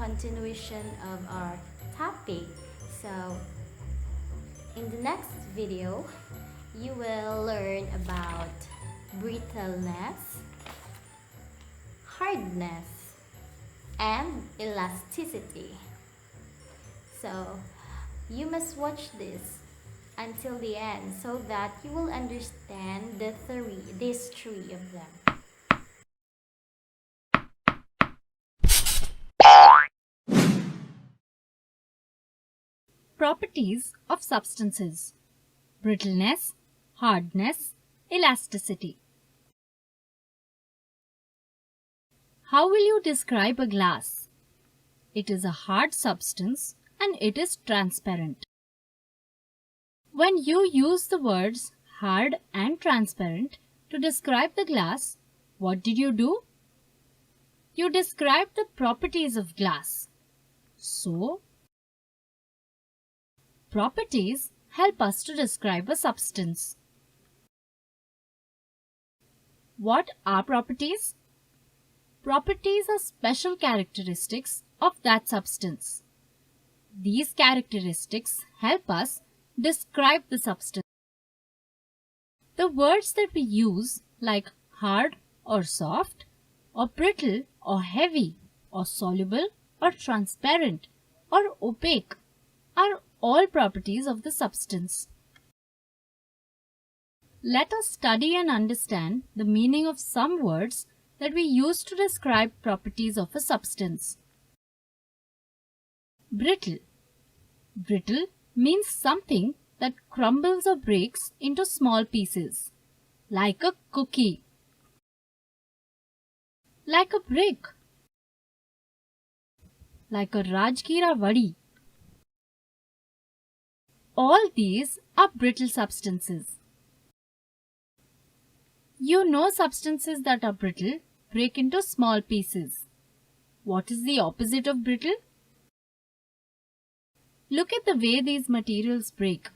continuation of our topic. So, in the next video, you will learn about brittleness, hardness, and elasticity. So, you must watch this until the end so that you will understand these three of them. Properties of substances: brittleness, hardness, elasticity. How will you describe a glass? It is a hard substance and it is transparent. When you use the words hard and transparent to describe the glass, what did you do? You described the properties of glass. So, properties help us to describe a substance. What are properties? Properties are special characteristics of that substance. These characteristics help us describe the substance. The words that we use, like hard or soft, or brittle or heavy, or soluble or transparent, or opaque, are all properties of the substance. Let us study and understand the meaning of some words that we use to describe properties of a substance. Brittle. Brittle means something that crumbles or breaks into small pieces, like a cookie, like a brick, like a Rajgira vadi. All these are brittle substances. You know substances that are brittle break into small pieces. What is the opposite of brittle? Look at the way these materials break.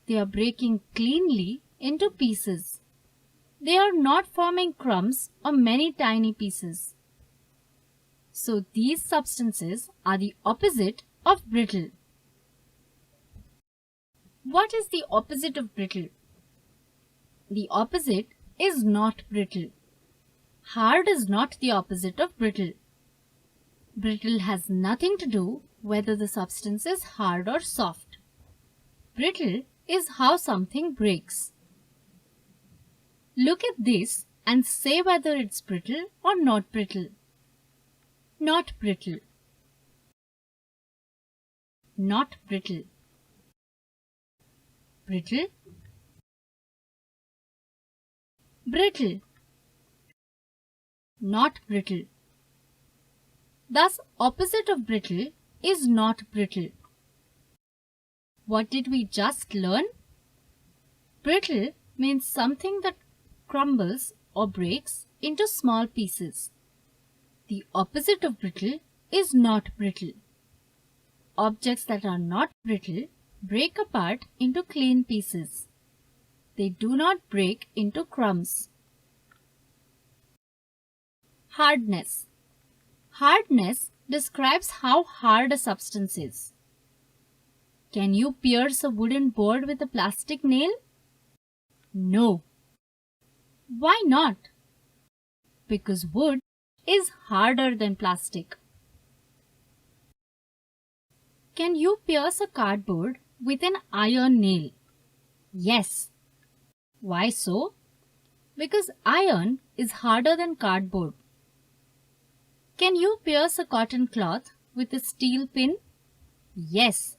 They are breaking cleanly into pieces. They are not forming crumbs or many tiny pieces. So these substances are the opposite of brittle. What is the opposite of brittle? The opposite is not brittle. Hard is not the opposite of brittle. Brittle has nothing to do whether the substance is hard or soft. Brittle is how something breaks. Look at this and say whether it's brittle or not brittle. Not brittle. Not brittle. Brittle. Brittle. Not brittle. Thus, opposite of brittle is not brittle. What did we just learn? Brittle means something that crumbles or breaks into small pieces. The opposite of brittle is not brittle. Objects that are not brittle break apart into clean pieces. They do not break into crumbs. Hardness. Hardness describes how hard a substance is. Can you pierce a wooden board with a plastic nail? No. Why not? Because wood is harder than plastic. Can you pierce a cardboard with an iron nail? Yes. Why so? Because iron is harder than cardboard. Can you pierce a cotton cloth with a steel pin? Yes.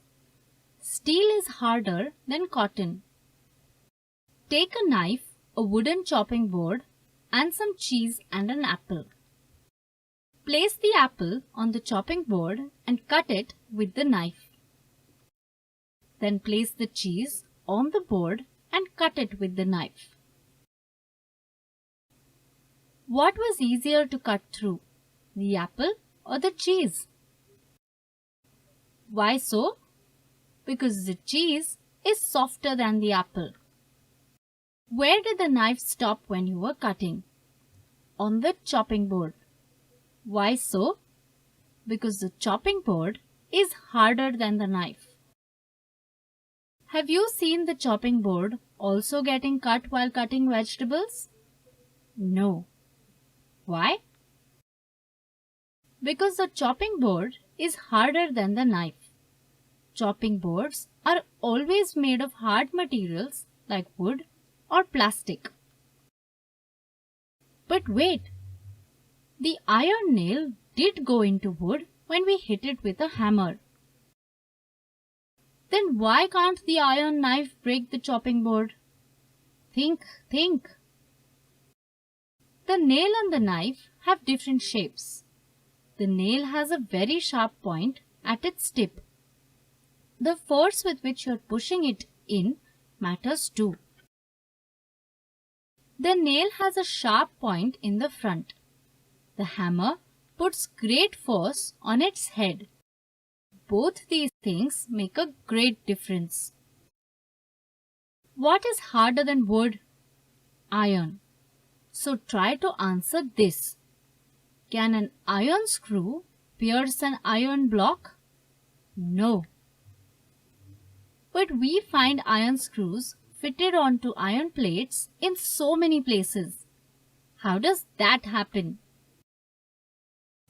Steel is harder than cotton. Take a knife, a wooden chopping board, and some cheese and an apple. Place the apple on the chopping board and cut it with the knife. Then place the cheese on the board and cut it with the knife. What was easier to cut through, the apple or the cheese? Why so? Because the cheese is softer than the apple. Where did the knife stop when you were cutting? On the chopping board. Why so? Because the chopping board is harder than the knife. Have you seen the chopping board also getting cut while cutting vegetables? No. Why? Because the chopping board is harder than the knife. Chopping boards are always made of hard materials like wood or plastic. But wait, the iron nail did go into wood when we hit it with a hammer. Then why can't the iron knife break the chopping board? Think. The nail and the knife have different shapes. The nail has a very sharp point at its tip. The force with which you're pushing it in matters too. The nail has a sharp point in the front. The hammer puts great force on its head. Both these things make a great difference. What is harder than wood? Iron. So try to answer this. Can an iron screw pierce an iron block? No. But we find iron screws fitted onto iron plates in so many places. How does that happen?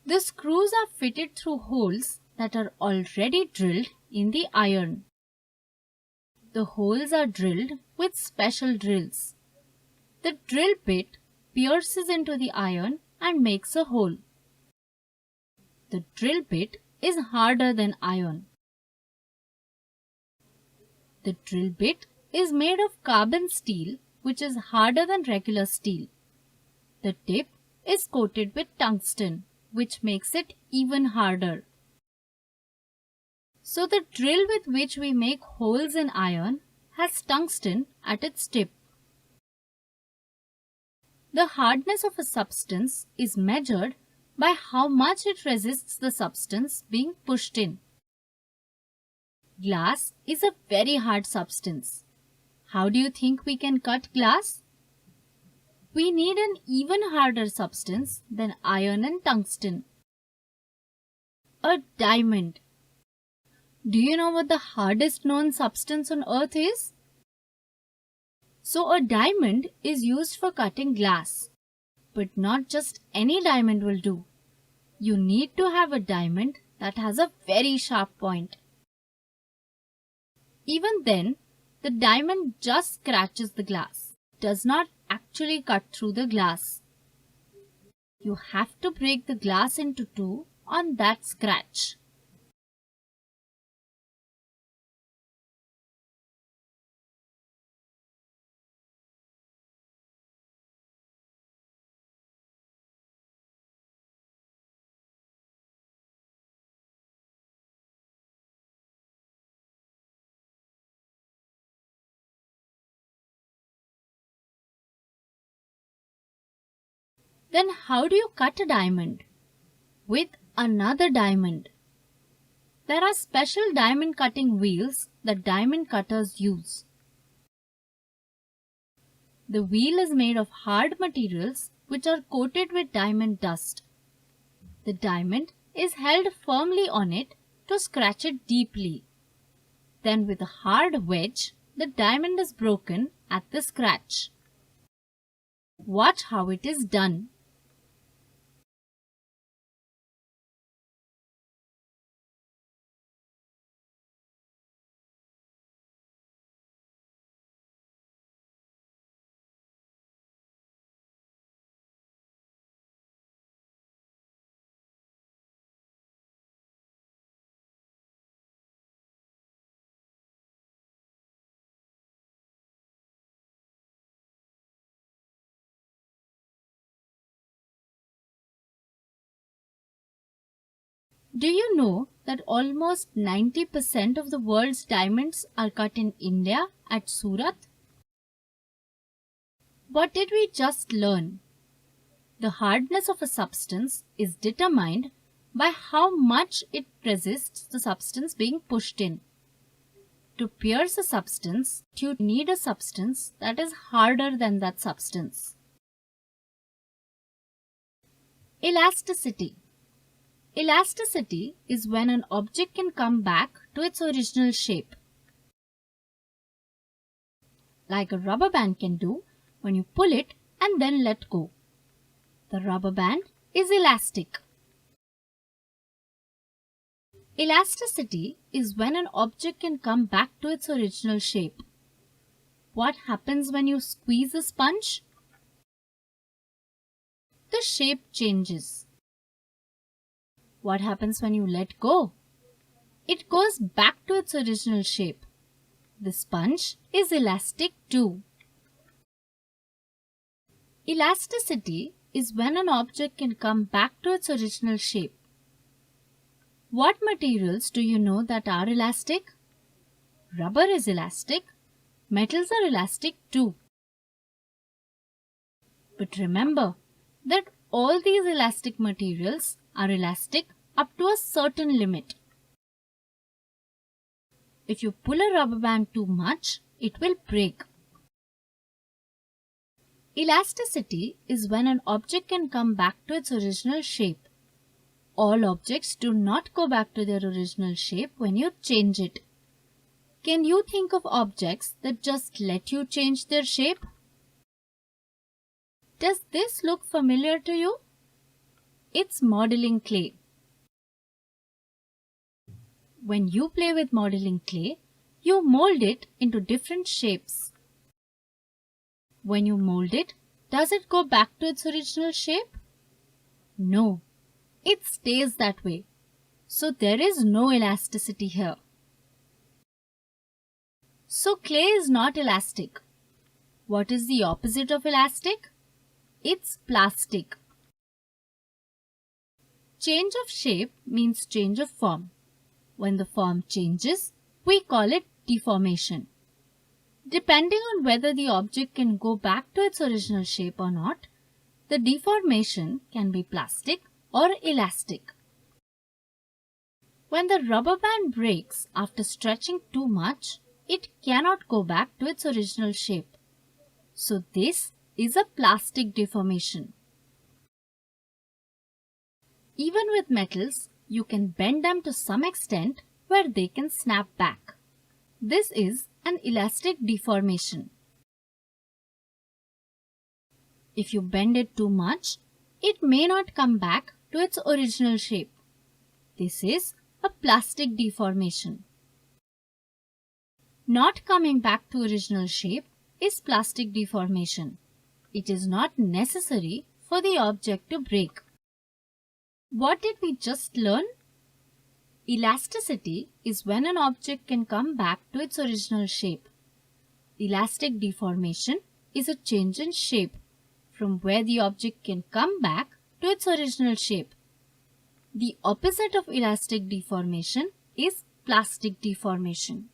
The screws are fitted through holes that are already drilled in the iron. The holes are drilled with special drills. The drill bit pierces into the iron and makes a hole. The drill bit is harder than iron. The drill bit is made of carbon steel, which is harder than regular steel. The tip is coated with tungsten, which makes it even harder. So the drill with which we make holes in iron has tungsten at its tip. The hardness of a substance is measured by how much it resists the substance being pushed in. Glass is a very hard substance. How do you think we can cut glass? We need an even harder substance than iron and tungsten. A diamond. Do you know what the hardest known substance on earth is? So a diamond is used for cutting glass. But not just any diamond will do. You need to have a diamond that has a very sharp point. Even then, the diamond just scratches the glass, does not actually cut through the glass. You have to break the glass into two on that scratch. Then how do you cut a diamond? With another diamond. There are special diamond cutting wheels that diamond cutters use. The wheel is made of hard materials which are coated with diamond dust. The diamond is held firmly on it to scratch it deeply. Then with a hard wedge, the diamond is broken at the scratch. Watch how it is done. Do you know that almost 90% of the world's diamonds are cut in India at Surat? What did we just learn? The hardness of a substance is determined by how much it resists the substance being pushed in. To pierce a substance, you need a substance that is harder than that substance. Elasticity. Elasticity is when an object can come back to its original shape, like a rubber band can do when you pull it and then let go. The rubber band is elastic. Elasticity is when an object can come back to its original shape. What happens when you squeeze a sponge? The shape changes. What happens when you let go? It goes back to its original shape. The sponge is elastic too. Elasticity is when an object can come back to its original shape. What materials do you know that are elastic? Rubber is elastic. Metals are elastic too. But remember that all these elastic materials are elastic up to a certain limit. If you pull a rubber band too much, it will break. Elasticity is when an object can come back to its original shape. All objects do not go back to their original shape when you change it. Can you think of objects that just let you change their shape? Does this look familiar to you? It's modeling clay. When you play with modeling clay, you mold it into different shapes. When you mold it, does it go back to its original shape? No, it stays that way. So there is no elasticity here. So clay is not elastic. What is the opposite of elastic? It's plastic. Change of shape means change of form. When the form changes, we call it deformation. Depending on whether the object can go back to its original shape or not, the deformation can be plastic or elastic. When the rubber band breaks after stretching too much, it cannot go back to its original shape. So this is a plastic deformation. Even with metals, you can bend them to some extent where they can snap back. This is an elastic deformation. If you bend it too much, it may not come back to its original shape. This is a plastic deformation. Not coming back to original shape is plastic deformation. It is not necessary for the object to break. What did we just learn? Elasticity is when an object can come back to its original shape. Elastic deformation is a change in shape from where the object can come back to its original shape. The opposite of elastic deformation is plastic deformation.